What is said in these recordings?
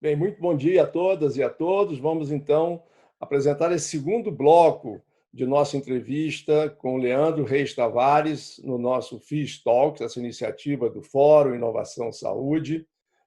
Bem, muito bom dia a todas e a todos. Vamos então apresentar esse segundo bloco de nossa entrevista com o Leandro Reis Tavares no nosso FIS Talks, essa iniciativa do Fórum Inovação Saúde.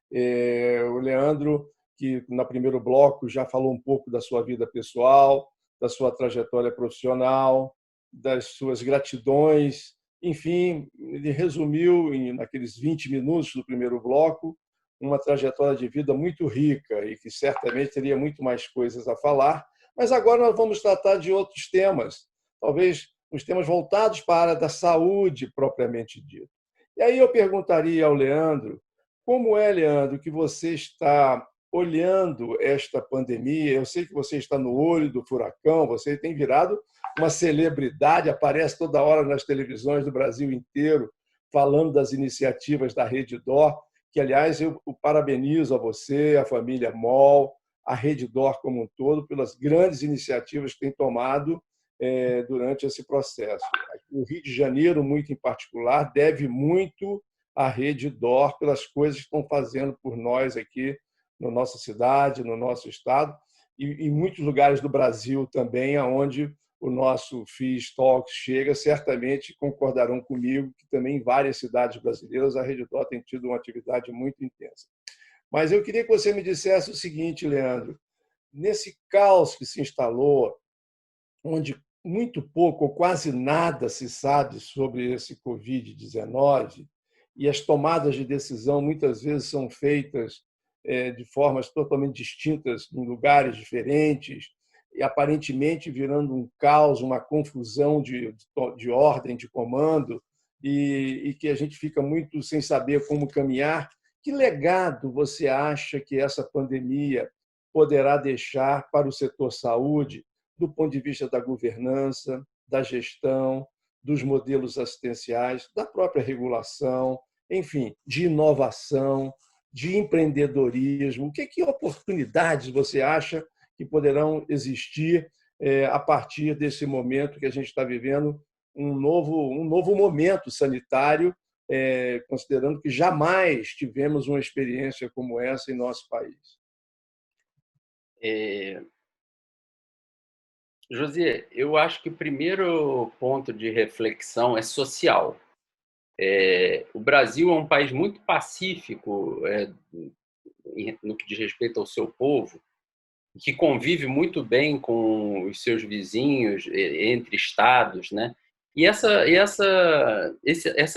O Leandro, que no primeiro bloco já falou um pouco da sua vida pessoal, da sua trajetória profissional, das suas gratidões, enfim, ele resumiu naqueles 20 minutos do primeiro bloco uma trajetória de vida muito rica e que certamente teria muito mais coisas a falar, mas agora nós vamos tratar de outros temas, talvez os temas voltados para a área da saúde propriamente dita. E aí eu perguntaria ao Leandro, como é, Leandro, que você está olhando esta pandemia? Eu sei que você está no olho do furacão, você tem virado uma celebridade, aparece toda hora nas televisões do Brasil inteiro, falando das iniciativas da Redditor, que, aliás, eu parabenizo a você, a família MOL, a Redditor como um todo, pelas grandes iniciativas que tem tomado durante esse processo. O Rio de Janeiro, muito em particular, deve muito à Redditor pelas coisas que estão fazendo por nós aqui na nossa cidade, no nosso estado, e em muitos lugares do Brasil também, onde o nosso FIS Talks chega, certamente concordarão comigo que também em várias cidades brasileiras a Redditor tem tido uma atividade muito intensa. Mas eu queria que você me dissesse o seguinte, Leandro, nesse caos que se instalou, onde muito pouco ou quase nada se sabe sobre esse Covid-19 e as tomadas de decisão muitas vezes são feitas de formas totalmente distintas em lugares diferentes e aparentemente virando um caos, uma confusão de ordem, de comando e que a gente fica muito sem saber como caminhar. Que legado você acha que essa pandemia poderá deixar para o setor saúde, do ponto de vista da governança, da gestão, dos modelos assistenciais, da própria regulação, enfim, de inovação, de empreendedorismo? Que oportunidades você acha que poderão existir a partir desse momento que a gente está vivendo, um novo momento sanitário, considerando que jamais tivemos uma experiência como essa em nosso país? José, eu acho que o primeiro ponto de reflexão é social. O Brasil é um país muito pacífico no que diz respeito ao seu povo, que convive muito bem com os seus vizinhos, entre estados, né? E essa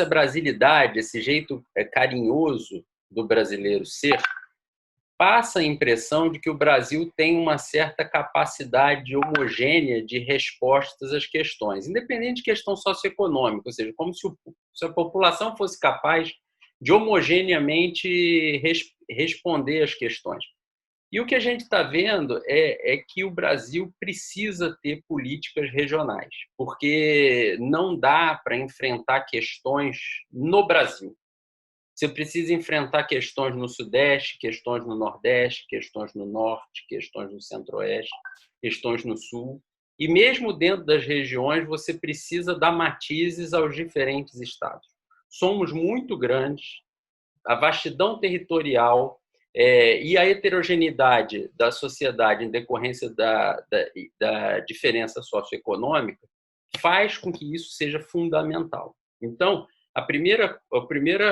brasilidade, esse jeito carinhoso do brasileiro ser, passa a impressão de que o Brasil tem uma certa capacidade homogênea de respostas às questões, independente de questão socioeconômica, ou seja, como se a população fosse capaz de homogeneamente responder às questões. E o que a gente está vendo é que o Brasil precisa ter políticas regionais, porque não dá para enfrentar questões no Brasil. Você precisa enfrentar questões no Sudeste, questões no Nordeste, questões no Norte, questões no Centro-Oeste, questões no Sul. E mesmo dentro das regiões, você precisa dar matizes aos diferentes estados. Somos muito grandes, a vastidão territorial e a heterogeneidade da sociedade em decorrência da diferença socioeconômica faz com que isso seja fundamental. Então, o primeiro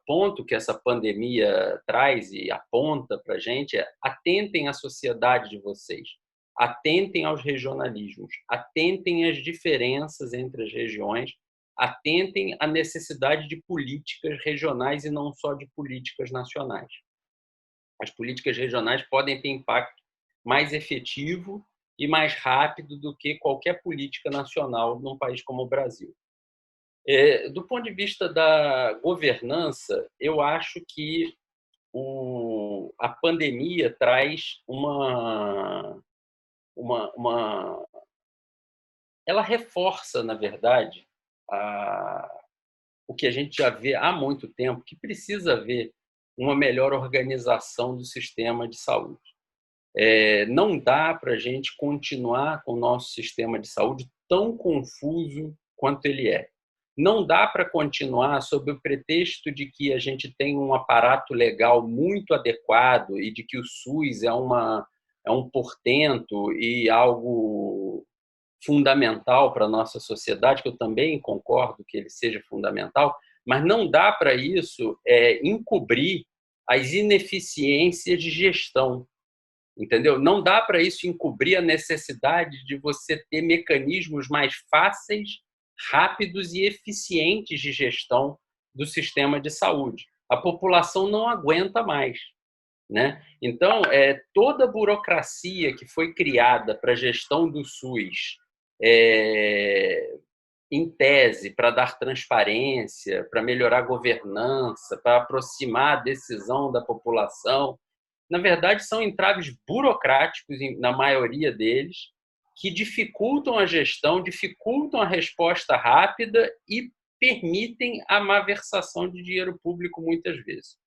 ponto que essa pandemia traz e aponta para a gente é: atentem à sociedade de vocês, atentem aos regionalismos, atentem às diferenças entre as regiões, atentem à necessidade de políticas regionais e não só de políticas nacionais. As políticas regionais podem ter impacto mais efetivo e mais rápido do que qualquer política nacional num país como o Brasil. Do ponto de vista da governança, eu acho que a pandemia traz ela reforça, na verdade, o que a gente já vê há muito tempo, que precisa haver uma melhor organização do sistema de saúde. Não dá para a gente continuar com o nosso sistema de saúde tão confuso quanto ele é. não dá para continuar sob o pretexto de que a gente tem um aparato legal muito adequado e de que o SUS é um portento e algo fundamental para a nossa sociedade, que eu também concordo que ele seja fundamental, mas não dá para isso encobrir as ineficiências de gestão, entendeu? Não dá para isso encobrir a necessidade de você ter mecanismos mais fáceis, rápidos e eficientes de gestão do sistema de saúde. A população não aguenta mais, né? Então, toda a burocracia que foi criada para a gestão do SUS, em tese, para dar transparência, para melhorar a governança, para aproximar a decisão da população, na verdade, são entraves burocráticos, na maioria deles, que dificultam a gestão, dificultam a resposta rápida e permitem a malversação de dinheiro público muitas vezes.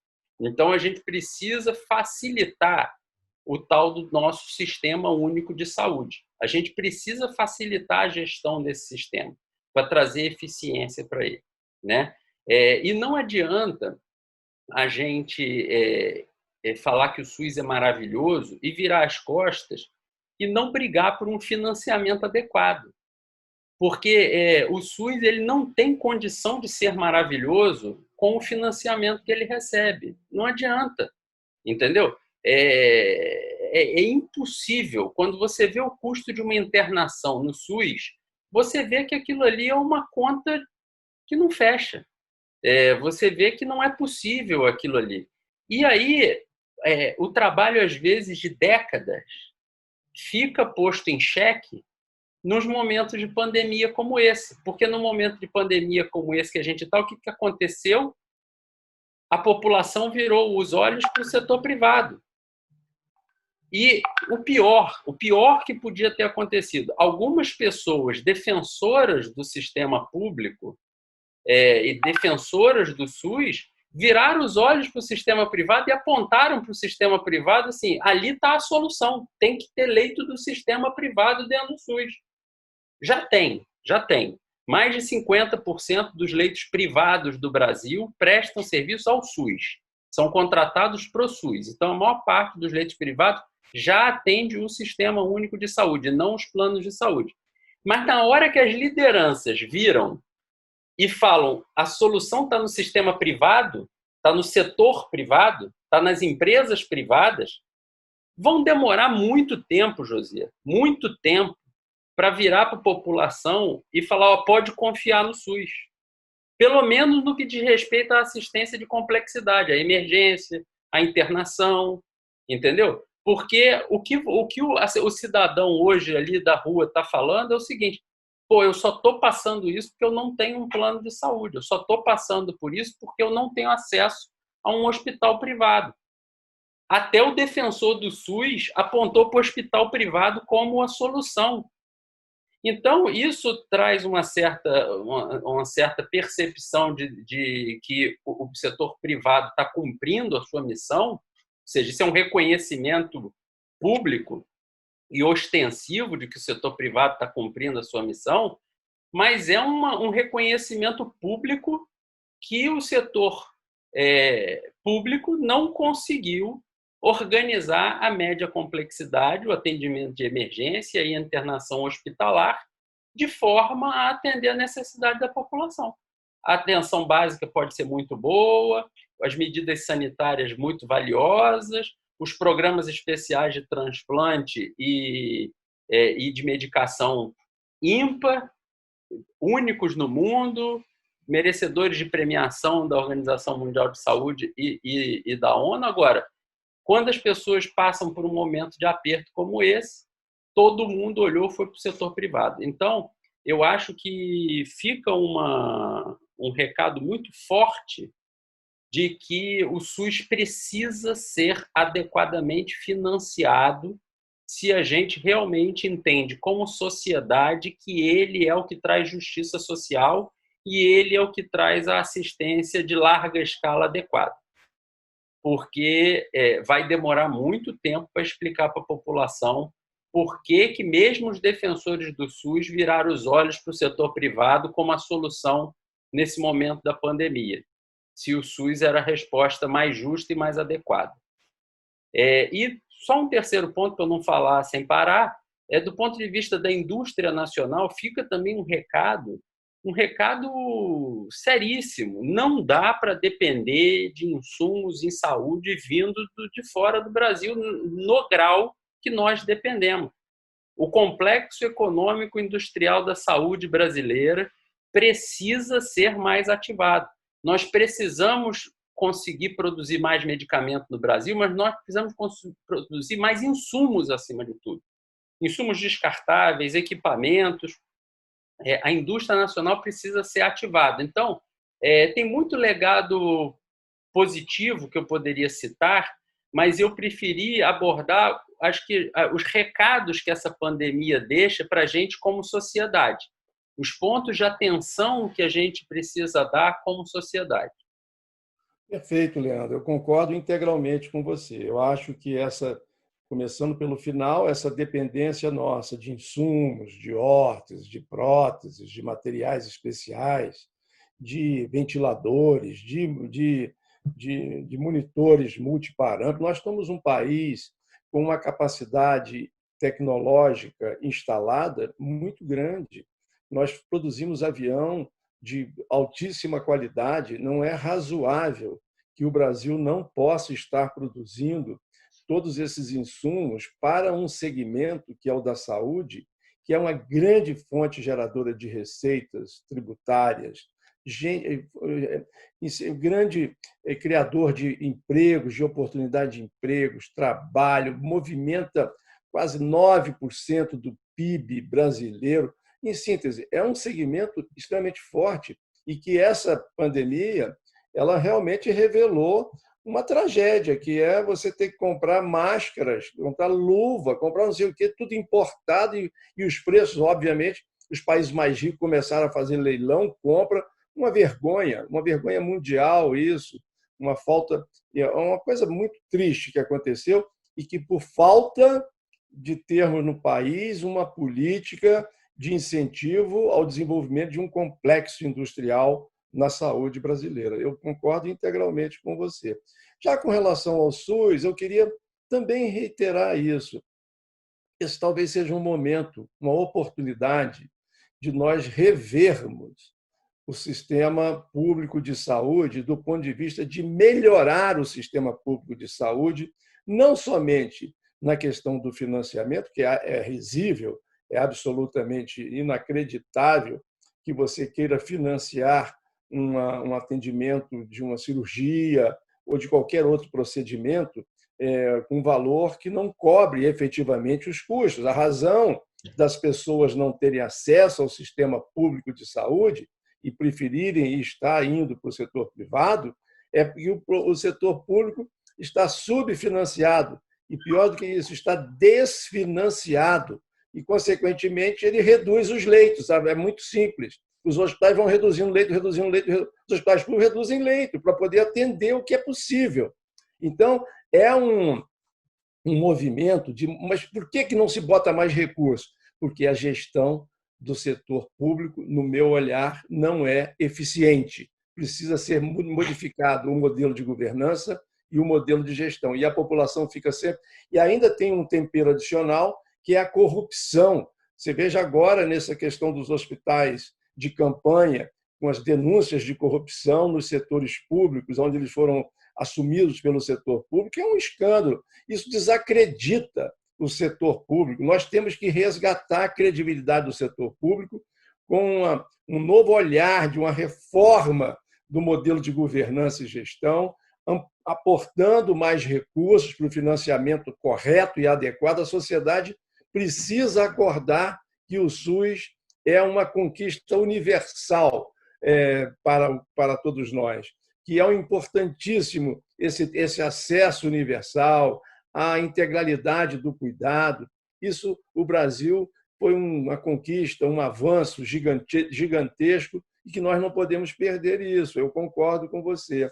Então, a gente precisa facilitar o tal do nosso sistema único de saúde. A gente precisa facilitar a gestão desse sistema para trazer eficiência para ele, né? E não adianta a gente falar que o SUS é maravilhoso e virar as costas e não brigar por um financiamento adequado. Porque o SUS ele não tem condição de ser maravilhoso com o financiamento que ele recebe. Não adianta, entendeu? É impossível. Quando você vê o custo de uma internação no SUS, você vê que aquilo ali é uma conta que não fecha. Você vê que não é possível aquilo ali. E aí, o trabalho, às vezes, de décadas fica posto em xeque nos momentos de pandemia como esse. Porque no momento de pandemia como esse que a gente está, o que aconteceu? A população virou os olhos para o setor privado. E o pior que podia ter acontecido, algumas pessoas defensoras do sistema público e defensoras do SUS viraram os olhos para o sistema privado e apontaram para o sistema privado assim, ali está a solução, tem que ter leito do sistema privado dentro do SUS. Já tem. Mais de 50% dos leitos privados do Brasil prestam serviço ao SUS. São contratados para o SUS. Então, a maior parte dos leitos privados já atende o Sistema Único de Saúde, não os planos de saúde. Mas na hora que as lideranças viram e falam a solução está no sistema privado, está no setor privado, está nas empresas privadas, vão demorar muito tempo, Josias, muito tempo, para virar para a população e falar, pode confiar no SUS. Pelo menos no que diz respeito à assistência de complexidade, à emergência, à internação, entendeu? Porque o que o cidadão hoje ali da rua está falando é o seguinte, eu só estou passando isso porque eu não tenho um plano de saúde, eu só estou passando por isso porque eu não tenho acesso a um hospital privado. Até o defensor do SUS apontou para o hospital privado como a solução. Então, isso traz uma certa percepção de que o setor privado está cumprindo a sua missão, ou seja, isso é um reconhecimento público e ostensivo de que o setor privado está cumprindo a sua missão, mas é um reconhecimento público que o setor público não conseguiu organizar a média complexidade, o atendimento de emergência e a internação hospitalar de forma a atender a necessidade da população. A atenção básica pode ser muito boa, as medidas sanitárias muito valiosas, os programas especiais de transplante e de medicação ímpar, únicos no mundo, merecedores de premiação da Organização Mundial de Saúde e da ONU. Agora, quando as pessoas passam por um momento de aperto como esse, todo mundo olhou, foi para o setor privado. Então, eu acho que fica um recado muito forte de que o SUS precisa ser adequadamente financiado se a gente realmente entende como sociedade que ele é o que traz justiça social e ele é o que traz a assistência de larga escala adequada. Porque vai demorar muito tempo para explicar para a população por que mesmo os defensores do SUS viraram os olhos para o setor privado como a solução nesse momento da pandemia, se o SUS era a resposta mais justa e mais adequada. E só um terceiro ponto, para eu não falar sem parar, do ponto de vista da indústria nacional, fica também um recado seríssimo. Não dá para depender de insumos em saúde vindo de fora do Brasil no grau que nós dependemos. O complexo econômico industrial da saúde brasileira precisa ser mais ativado. Nós precisamos conseguir produzir mais medicamento no Brasil, mas nós precisamos produzir mais insumos acima de tudo. Insumos descartáveis, equipamentos. A indústria nacional precisa ser ativada. Então, tem muito legado positivo que eu poderia citar, mas eu preferi abordar, acho que, os recados que essa pandemia deixa para a gente como sociedade, os pontos de atenção que a gente precisa dar como sociedade. Perfeito, Leandro. Eu concordo integralmente com você. Eu acho que começando pelo final, essa dependência nossa de insumos, de órteses, de próteses, de materiais especiais, de ventiladores, de monitores multiparâmetros. Nós somos um país com uma capacidade tecnológica instalada muito grande. Nós produzimos avião de altíssima qualidade. Não é razoável que o Brasil não possa estar produzindo todos esses insumos para um segmento que é o da saúde, que é uma grande fonte geradora de receitas tributárias, grande criador de empregos, de oportunidade de empregos, trabalho, movimenta quase 9% do PIB brasileiro. Em síntese, é um segmento extremamente forte e que essa pandemia ela realmente revelou uma tragédia, que é você ter que comprar máscaras, comprar luva, comprar não sei o quê, tudo importado, e os preços, obviamente, os países mais ricos começaram a fazer leilão, compra, uma vergonha mundial isso, uma coisa muito triste que aconteceu e que, por falta de termos no país uma política de incentivo ao desenvolvimento de um complexo industrial na saúde brasileira. Eu concordo integralmente com você. Já com relação ao SUS, eu queria também reiterar isso. Esse talvez seja um momento, uma oportunidade de nós revermos o sistema público de saúde do ponto de vista de melhorar o sistema público de saúde, não somente na questão do financiamento, que é risível, é absolutamente inacreditável que você queira financiar um atendimento de uma cirurgia ou de qualquer outro procedimento com valor que não cobre efetivamente os custos. A razão das pessoas não terem acesso ao sistema público de saúde e preferirem estar indo para o setor privado é que o setor público está subfinanciado e, pior do que isso, está desfinanciado e, consequentemente, ele reduz os leitos. Sabe? É muito simples. Os hospitais vão reduzindo leito. Os hospitais públicos reduzem leito para poder atender o que é possível. Então, é um movimento de... Mas por que não se bota mais recursos? Porque a gestão do setor público, no meu olhar, não é eficiente. Precisa ser modificado o modelo de governança e o modelo de gestão. E a população fica sempre... E ainda tem um tempero adicional, que é a corrupção. Você veja agora nessa questão dos hospitais de campanha, com as denúncias de corrupção nos setores públicos, onde eles foram assumidos pelo setor público, é um escândalo. Isso desacredita o setor público. Nós temos que resgatar a credibilidade do setor público com um novo olhar de uma reforma do modelo de governança e gestão, aportando mais recursos para o financiamento correto e adequado. A sociedade precisa acordar que o SUS é uma conquista universal para todos nós, que é um importantíssimo esse acesso universal, a integralidade do cuidado. Isso, o Brasil, foi uma conquista, um avanço gigantesco e que nós não podemos perder isso. Eu concordo com você.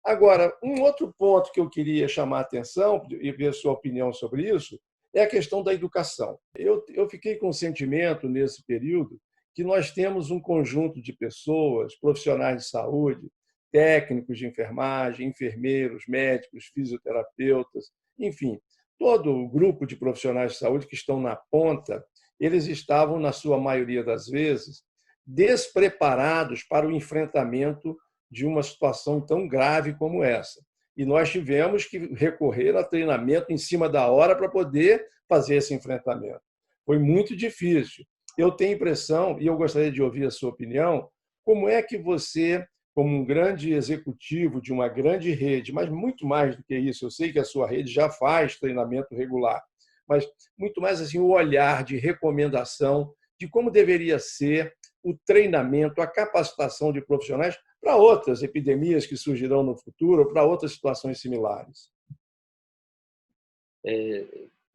Agora, um outro ponto que eu queria chamar a atenção e ver a sua opinião sobre isso é a questão da educação. Eu fiquei com o sentimento, nesse período, que nós temos um conjunto de pessoas, profissionais de saúde, técnicos de enfermagem, enfermeiros, médicos, fisioterapeutas, enfim, todo o grupo de profissionais de saúde que estão na ponta, eles estavam, na sua maioria das vezes, despreparados para o enfrentamento de uma situação tão grave como essa. E nós tivemos que recorrer a treinamento em cima da hora para poder fazer esse enfrentamento. Foi muito difícil. Eu tenho impressão, e eu gostaria de ouvir a sua opinião, como é que você, como um grande executivo de uma grande rede, mas muito mais do que isso, eu sei que a sua rede já faz treinamento regular, mas muito mais assim o olhar de recomendação de como deveria ser o treinamento, a capacitação de profissionais para outras epidemias que surgirão no futuro ou para outras situações similares.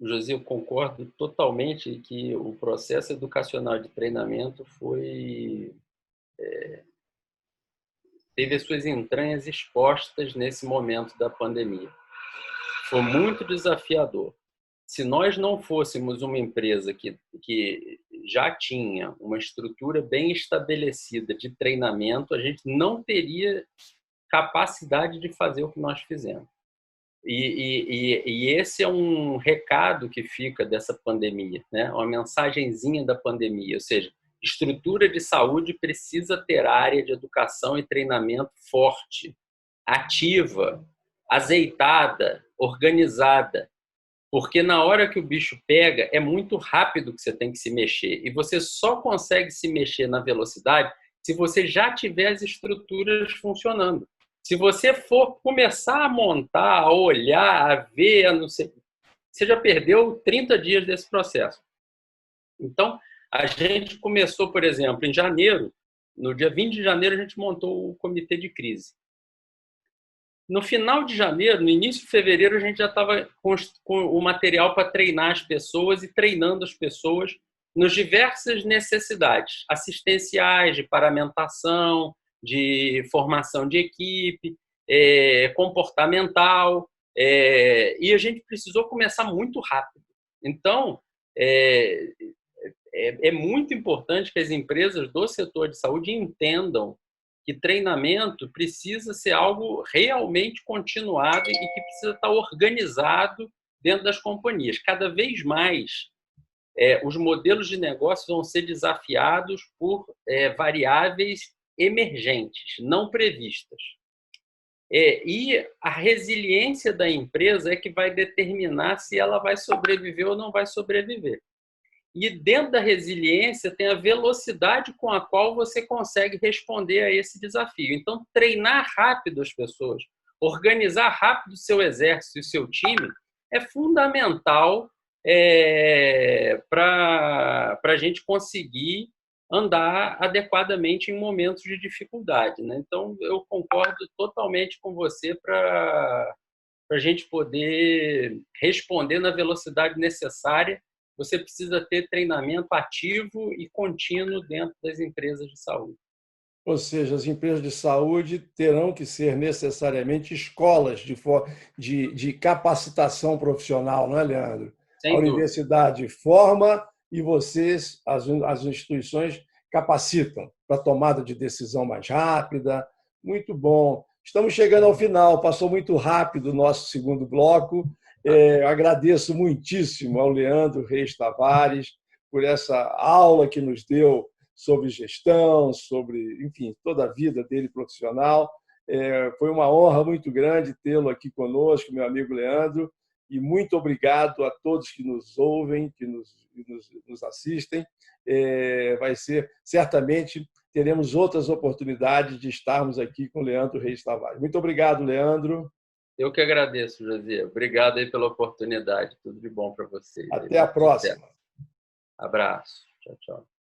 José, eu concordo totalmente que o processo educacional de treinamento teve as suas entranhas expostas nesse momento da pandemia. Foi muito desafiador. Se nós não fôssemos uma empresa que já tinha uma estrutura bem estabelecida de treinamento, a gente não teria capacidade de fazer o que nós fizemos. E esse é um recado que fica dessa pandemia, né? Uma mensagenzinha da pandemia, ou seja, estrutura de saúde precisa ter área de educação e treinamento forte, ativa, azeitada, organizada, porque na hora que o bicho pega, é muito rápido que você tem que se mexer, e você só consegue se mexer na velocidade se você já tiver as estruturas funcionando. Se você for começar a montar, a olhar, a ver, a não sei, você já perdeu 30 dias desse processo. Então, a gente começou, por exemplo, em janeiro, no dia 20 de janeiro, a gente montou o comitê de crise. No final de janeiro, no início de fevereiro, a gente já estava com o material para treinar as pessoas e treinando as pessoas nas diversas necessidades assistenciais, de paramentação, de formação de equipe, comportamental, e a gente precisou começar muito rápido. Então, é muito importante que as empresas do setor de saúde entendam que treinamento precisa ser algo realmente continuado e que precisa estar organizado dentro das companhias. Cada vez mais, os modelos de negócio vão ser desafiados por variáveis emergentes, não previstas. E a resiliência da empresa é que vai determinar se ela vai sobreviver ou não vai sobreviver. E dentro da resiliência tem a velocidade com a qual você consegue responder a esse desafio. Então, treinar rápido as pessoas, organizar rápido o seu exército e o seu time é fundamental para a gente conseguir andar adequadamente em momentos de dificuldade, né? Então, eu concordo totalmente com você para a gente poder responder na velocidade necessária. Você precisa ter treinamento ativo e contínuo dentro das empresas de saúde. Ou seja, as empresas de saúde terão que ser necessariamente escolas de capacitação profissional, não é, Leandro? A Sem dúvida. universidade forma e vocês, as instituições, capacitam para a tomada de decisão mais rápida. Muito bom. Estamos chegando ao final, passou muito rápido o nosso segundo bloco. Agradeço muitíssimo ao Leandro Reis Tavares por essa aula que nos deu sobre gestão, sobre, enfim, toda a vida dele profissional. Foi uma honra muito grande tê-lo aqui conosco, meu amigo Leandro, e muito obrigado a todos que nos ouvem, que nos assistem. Vai ser, certamente, teremos outras oportunidades de estarmos aqui com o Leandro Reis Tavares. Muito obrigado, Leandro. Eu que agradeço, José. Obrigado aí pela oportunidade. Tudo de bom para vocês. Até a próxima. Abraço. Tchau, tchau.